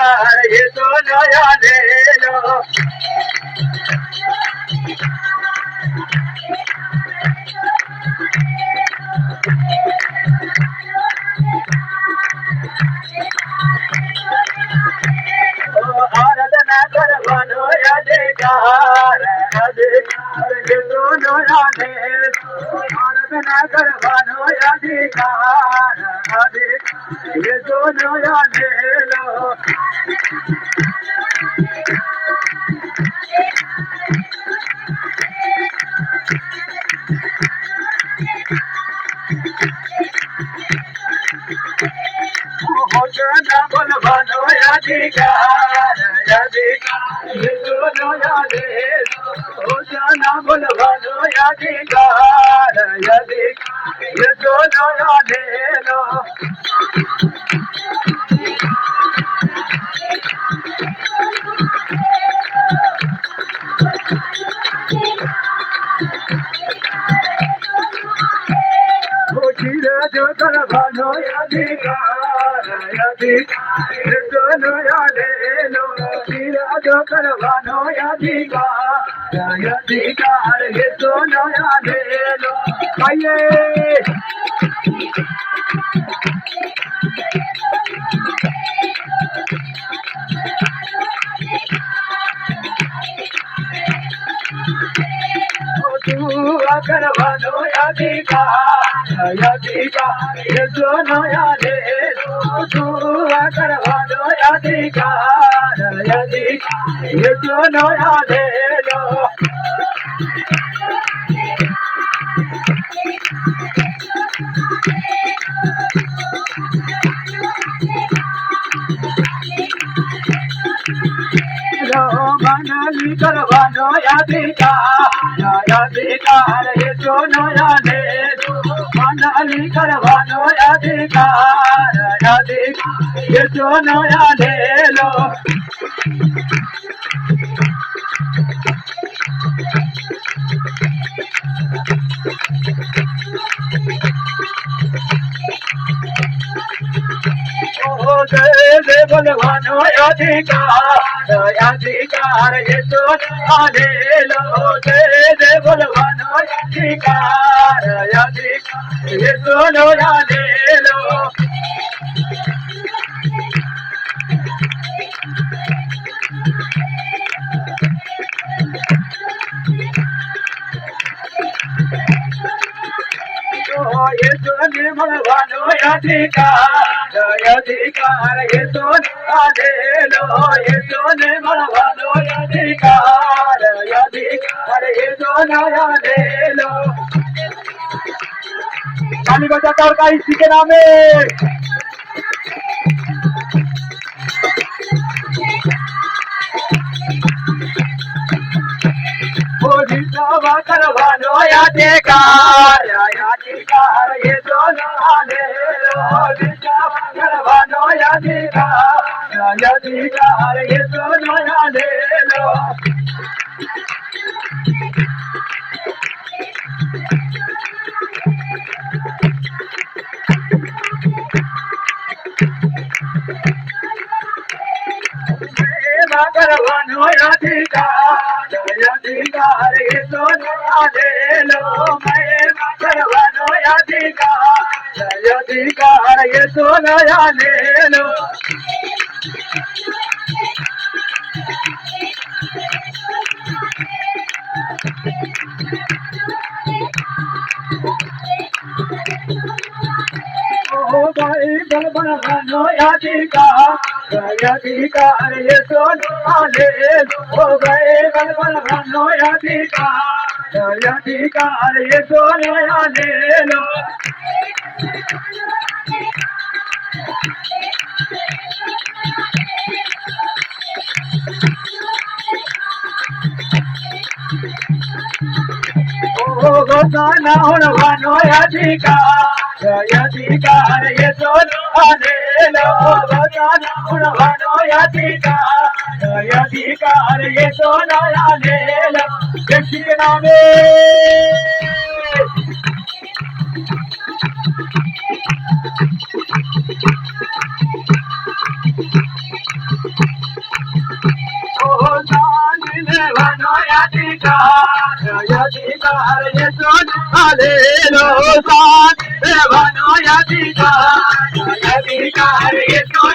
अधिकार ये तो नया ले लो आराधना करवानो अधिकार अधिकार ये तो नया ले लो आराधना करवानो अधिकार अधिकार ये तो नया ले लो ना बोलवानो अधिकार अधिकार ये तो नया ले लो ना बोलवानो अधिकार अधिकार ये तो नया ले लो जो करवानो अधिकार अधिकार ये तो नया ले लो जो करवानो अधिकार अधिकार ये तो नया ले लो आइए करवानो अधिकार अधिकार ये तो नया ले लो करवानो अधिकार अधिकार ये तो नया ले लो मनाली करवानो अधिकार अधिकार ये तो नया ले लो मनाली करवानो अधिकार अधिकार ये तो नया ले लो दे बोलवानो अधिकार अधिकार ये तो नया ले लो दे बोलवानो अधिकार अधिकार ये तो नया ले लो ये तो बोलवानो अधिकार अधिकार ये तो नया ले लो ये तो बोलवानो अधिकार अधिकार ये तो नया ले लो ताली बजाता और का इसी के नाम में करवानो अधिकार अधिकार ये तो नया ले लो करवानो अधिकार अधिकार ये तो नया ले लो करवानो अधिकार अधिकार ये तो नया ले लो करवानो अधिकार अधिकार ये तो नया ले लो भाई बनवानो अधिकार अधिकार ये तो नया ले लो भाई बनवानो अधिकार अधिकार ये तो नया ले लो गाना होनो अधिकार अधिकार ये तो नया ले लो गाना होनो अधिकार अधिकार ये तो नया ले लो किसी के नामे આલેલો સાંભળવાનો અધિકાર, અધિકાર એટલો